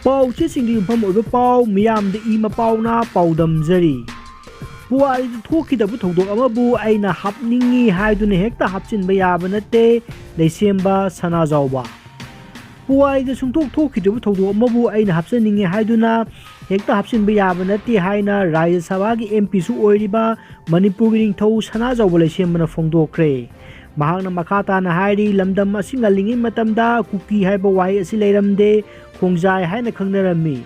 Pau chesing yumpham oiba pau miyam de Emapao na paudamjari. Puwari thokhidabu thodok amabu aina hapningi haiduna hekta hapchinba yaba nate lesemba sanajaoba. Puwari da sungthok thokhidabu thodok amabu aina hapchaningi haiduna hekta hapchinba yaba nate haina Rajya Sabha gi MP su oiriba Manipur gi Ningthou sanajaoba lesemba na phongdokre. Mahakna makha tana hairi lamdam asinga lingi matamda kuki haiba wai asi leiramde khongjai haina khangnarammi.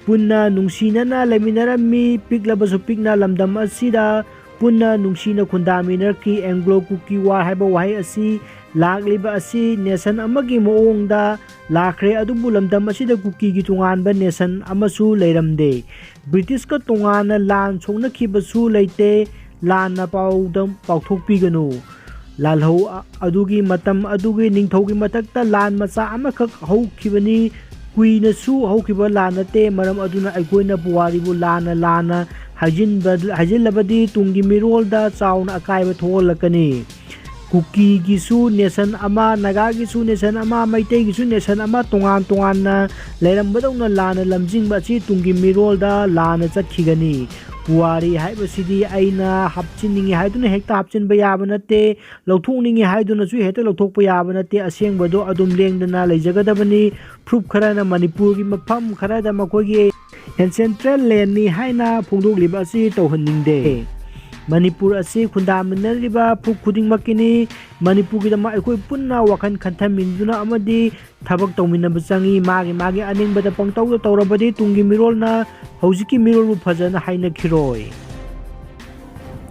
Punna nungsinana leminarami piklabasu pikna lamdam asida punna nungsina khundaminarki Anglo kuki war haiba wai asi lagliba asi nation amagi moongda lakre adubu lamdam asida kuki gi tunganba nation amasu leiramde. British ka tungana lan chongnakhibasu leite lan na pauthokpiganu. Lalhou adugi matam adugi Ningthou gi matakta lan macha amakhak haukhibani kuina su haukiba lanate maram aduna aikoina puwari bu lana hajinlabadi tungi mirolda chauna akaiba tholakani. Kuki gi su nation ama naga gi su nation ama maitei gi su nation ama tongan na leirambadona lana lamjingba chi tungi mirolda lana chakhigani. Puwari haiba sidi aina hapchiningi haiduna hekta hapchinba yaba nate lauthokningi haiduna su hekta lauthokpa yaba nate asengbado adum lengdana leijagadabani. Proof kharana Manipur gi mafam kharada makogi ancestral land ni haina phongdogliba asi tauhanningde. Manipur asi khundaminariba proof khudingmakini Manipur gi dama aikoi punna wakhan khanthaminduna amadi thabak tauminaba changi magi aningbada pangtau taurabadi tungi mirolna hojiki mirolbu phajana haina khiroi.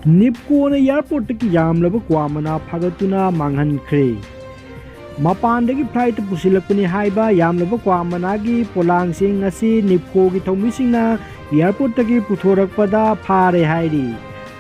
Nipko na airport ki yamlaba kwamana phagatuna manghankhre. Mapandagi flight pusilakpani haiba yamlaba kwamanagi polangsing asi Nipko gi thaumisingna airport tagi puthorakpada phare hairi.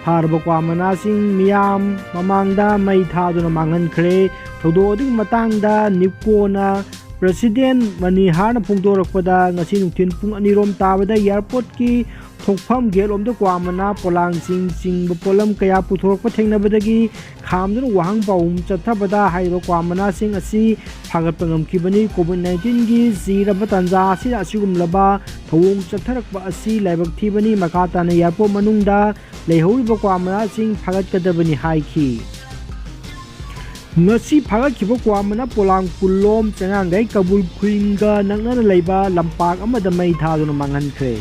Pharba kwamanasing miyam mamangda mai thaduna manghankhre. Thododi matangda Nipko na President Manihar na phongdorakpada ngasi nungthin pung 2 tabada airport ki thokpham gate omda kwamana polangsing chingba polam kaya puthorakpa thengnabadagi khamduna wahang paum chathabada haiba kwamana sing asi phagatpa ngamkibani COVID-19 gi ziraba tanja asi asigumlaba thawong chatharakpa asi laibak thibani makatana airport manungda leihoriba kwamana sing phagatkadabani haiki. Ngasi phagakiba kwamana polang kulom changangai kabul khuinga nangnana leiba lampak amada mai thaduna manghankhre.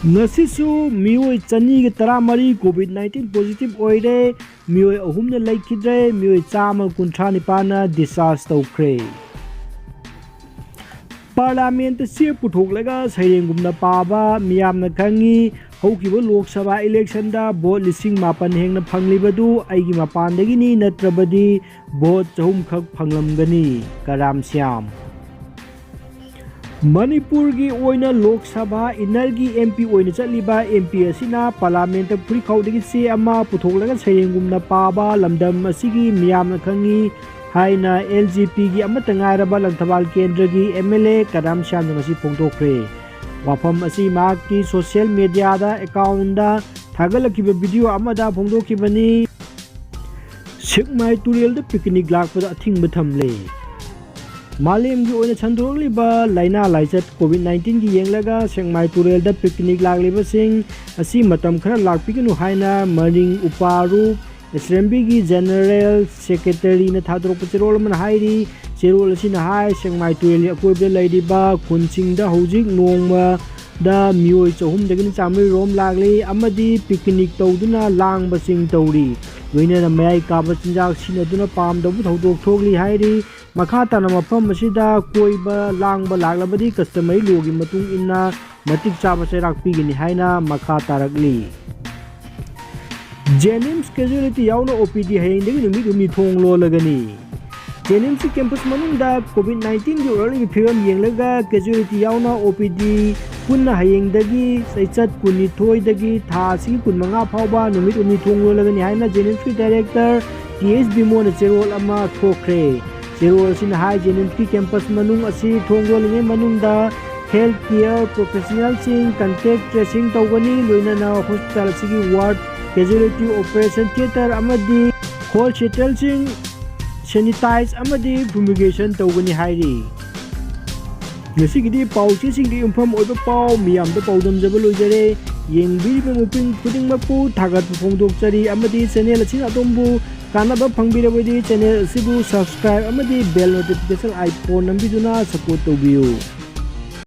Ngasi su mioi chani gi 13 COVID-19 positive oire mioi ahumna leikhidre mioi chama kunthra nipana discharge tawkhre. Parliament se puthoklaga sairengumna paba miyamna khangi haukiba Lok Sabha election da vote 10,000 hengna phanglibadu aigi mapandagini natrabadi vote 3 khak phanglamgani karam syam. Manipur gi oina Lok Sabha inergi MP oina chaliba MP asina parliament puri khaudagi se ama puthoklaga sairengumna paba lamdam asigi miyamna khangi haina LGP gi amata ngairaba Langthawal Kendra gi MLA karam syam ngasi phongdokre. Wafam asi maki social media da account da thagalakiba video amada phongdokibani. Sikmai turel da picnic lakpada athingba thamle. Malem gi oina chandroliba laina laichat COVID-19 gi yenglaga Sikmai turel da picnic lagliba sing asi matam khara lakpiganu haina Maring Uparu SRMB gi General Secretary na thadrok pachirol man hairi Cherol asina hai Sikmai turel akoibe laidiba khunchingda hojik nongma da mioi chahum dagini chamri rom lagli amadi picnic tawduna langba sing tawri loina na mayai kaba chinjak sinaduna pamdabu thodok thogli hairi makha na mafam asida koiba langba laglabadi customary logi matung inna matik chaba serak pigini haina makha tarakli. JNIMS casualty yauna OPD hayengdagi numit umi thong lolagani. JNIMS campus manungda COVID-19 gi early film yenglaga casualty yauna OPD punna hayengdagi saichat kunithoi dagi tha si kunmanga phawba numit umi thong lolagani haina JNIMS ki director TS Bimo na cherol ama thokre. Cherol sin hai JNIMS ki campus manung asi thong lolani manungda healthcare professional sing contact tracing tawgani loina na hospital sigi ward casualty operation theater amadi whole hospital sing sanitize amadi fumigation tawgani hairi. ꯉꯁꯤꯒꯤꯗꯤ ꯄꯥꯎꯆꯦꯁꯤꯡꯒꯤ ꯌꯨꯝꯐꯝ ꯑꯣꯏꯕ ꯄꯥꯎ ꯃꯤꯌꯥꯝꯗ ꯄꯥꯎꯗꯝꯖꯕ ꯂꯣꯏꯖꯔꯦ ꯌꯦꯡꯕꯤꯔꯤꯕ ꯃꯤꯄꯨꯝ ꯈꯨꯗꯤꯡꯃꯛꯄꯨ ꯊꯥꯒꯠꯄ ꯐꯣꯡꯗꯣꯛꯆꯔꯤ ꯑꯃꯗꯤ ꯆꯦꯅꯦꯜ ꯑꯁꯤꯅ ꯑꯗꯣꯝꯕꯨ ꯀꯥꯟꯅꯕ ꯐꯪꯕꯤꯔꯕꯗꯤ ꯆꯦꯅꯦꯜ ꯑꯁꯤꯕꯨ ꯁꯕꯁꯀ꯭ꯔꯥꯏꯕ ꯑꯃꯗꯤ ꯕꯦꯜ ꯅꯣꯇꯤꯐꯤꯀꯦꯁꯟ ꯑꯥꯏꯀꯣꯟ ꯅꯝꯕꯤꯗꯨꯅ ꯁꯄꯣꯔꯠ ꯇꯧꯕꯤꯌꯨ